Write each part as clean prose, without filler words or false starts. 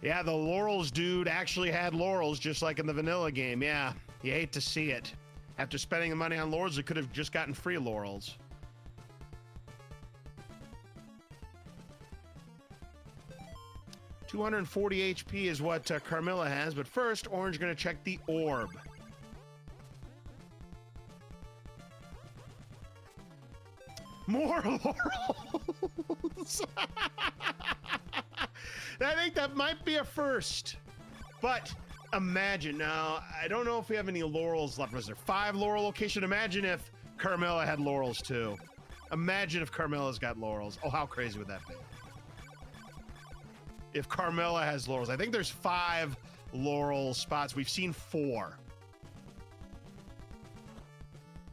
Yeah, the Laurels dude actually had Laurels just like in the vanilla game. Yeah, you hate to see it. After spending the money on Laurels, it could have just gotten free Laurels. $240 HP is what Carmilla has, but first, Orange gonna check the orb. More Laurels! I think that might be a first. But imagine, now, I don't know if we have any Laurels left. Was there 5 Laurel location? Imagine if Carmilla had Laurels too. Imagine if Carmilla's got Laurels. Oh, how crazy would that be? If Carmilla has Laurels. I think there's 5 Laurel spots. We've seen 4.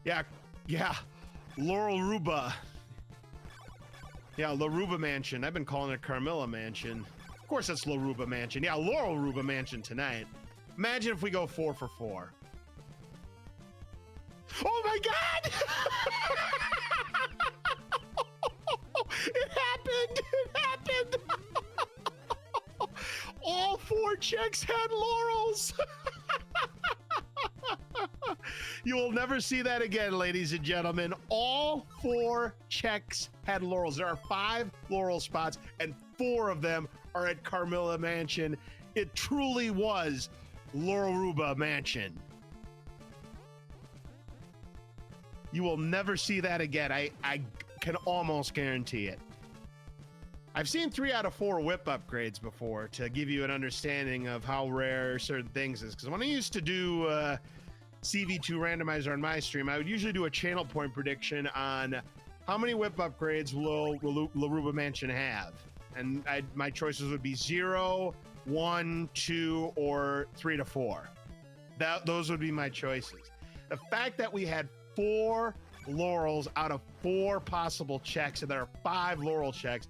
Yeah. Laurelruba. Yeah, Laurelruba Mansion. I've been calling it Carmilla Mansion. Of course it's Laurelruba Mansion. Yeah, Laurelruba Mansion tonight. Imagine if we go 4 for 4. Oh my God! It happened! It happened! All 4 chicks had Laurels! You will never see that again, ladies and gentlemen. All 4 checks had Laurels. There are 5 Laurel spots, and 4 of them are at Carmilla Mansion. It truly was Laurelruba Mansion. You will never see that again. I can almost guarantee it. I've seen 3 out of 4 whip upgrades before to give you an understanding of how rare certain things is. Because when I used to do CV2 randomizer on my stream, I would usually do a channel point prediction on how many whip upgrades will Laurelruba Mansion have. And my choices would be 0, 1, 2, or 3 to 4. Those would be my choices. The fact that we had 4 Laurels out of 4 possible checks, and there are 5 Laurel checks,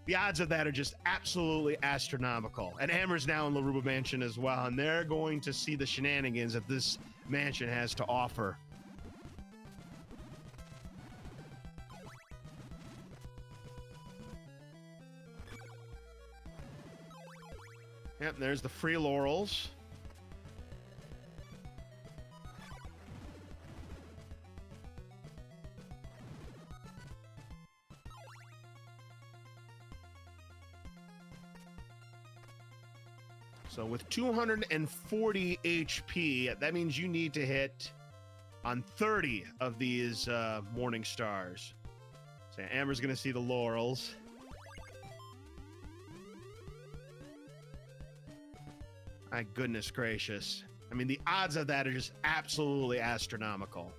the odds of that are just absolutely astronomical. And Amber's now in Laurelruba Mansion as well, and they're going to see the shenanigans that this mansion has to offer. Yep, there's the free Laurels. So with 240 HP, that means you need to hit on 30 of these Morning Stars. So Amber's going to see the Laurels. My goodness gracious. I mean, the odds of that are just absolutely astronomical.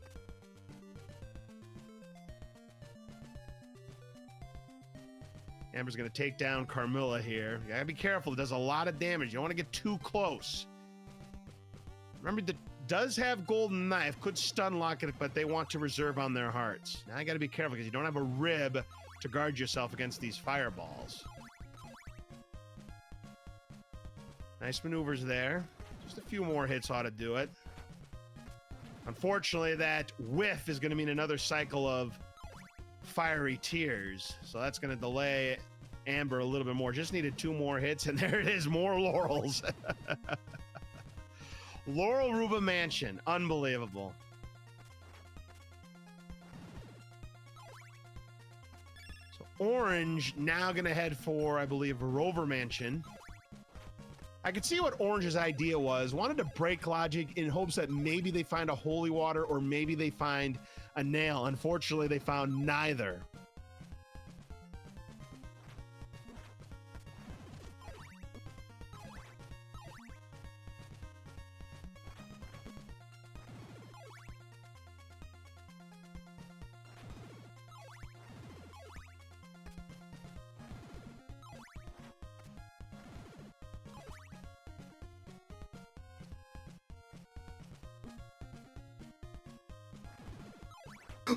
Amber's going to take down Carmilla here. You got to be careful. It does a lot of damage. You don't want to get too close. Remember, it does have Golden Knife. Could stun lock it, but they want to reserve on their hearts. Now, you got to be careful because you don't have a rib to guard yourself against these fireballs. Nice maneuvers there. Just a few more hits ought to do it. Unfortunately, that whiff is going to mean another cycle of fiery tears, so that's going to delay Amber a little bit more. Just needed 2 more hits, and there it is, more Laurels. Laurelruba Mansion, unbelievable. So Orange now going to head for, I believe, Rover Mansion. I could see what Orange's idea was. Wanted to break logic in hopes that maybe they find a holy water or maybe they find a nail. Unfortunately, they found neither.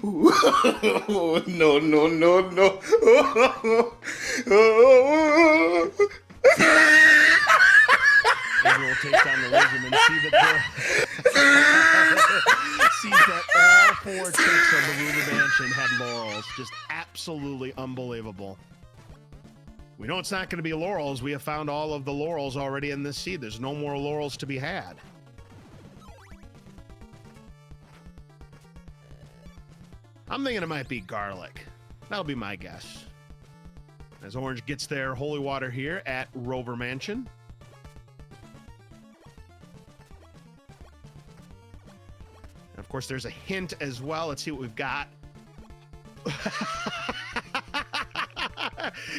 No, no, no, no. Maybe we'll take down the rhythm and see that sees that all 4 chicks on the Laurelruba Mansion had Laurels. Just absolutely unbelievable. We know it's not going to be laurels. We have found all of the laurels already in this seed. There's no more laurels to be had. I'm thinking it might be garlic. That'll be my guess. As Orange gets their holy water here at Rover Mansion. And of course, there's a hint as well. Let's see what we've got.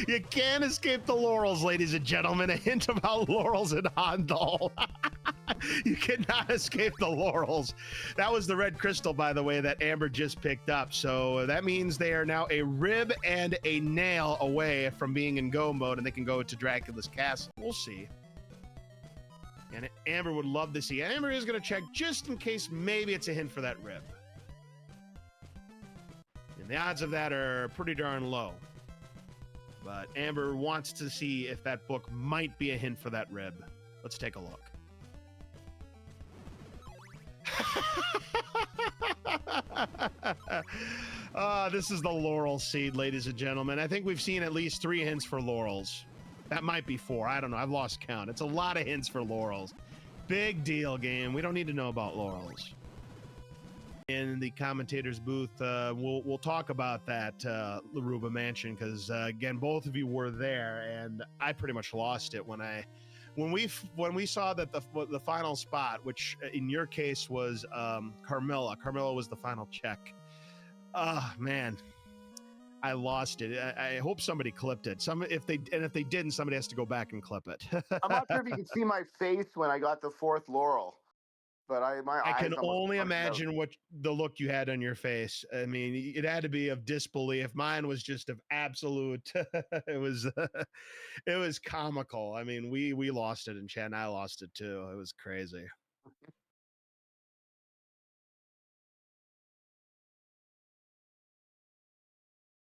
You can't escape the laurels, ladies and gentlemen. A hint about laurels and Hondal. You cannot escape the laurels. That was the red crystal, by the way, that Amber just picked up. So that means they are now a rib and a nail away from being in go mode, and they can go to Dracula's castle. We'll see. And Amber would love to see. Amber is going to check just in case maybe it's a hint for that rib. And the odds of that are pretty darn low. But Amber wants to see if that book might be a hint for that rib. Let's take a look. This is the laurel seed, ladies and gentlemen. I think we've seen at least 3 hints for laurels. That might be 4. I don't know. I've lost count. It's a lot of hints for laurels. Big deal, game. We don't need to know about laurels. In the commentator's booth, we'll talk about that Laurelruba Mansion, because again, both of you were there, and I pretty much lost it when we saw that the final spot, which in your case was Carmilla. Carmilla was the final check. Man, I lost it. I hope somebody clipped it. If they didn't, somebody has to go back and clip it. I'm not sure if you can see my face when I got the 4th laurel, but I can only imagine what the look you had on your face. I mean, it had to be of disbelief. Mine was just of absolute. It was comical. I mean, we lost it in chat, and I lost it too. It was crazy.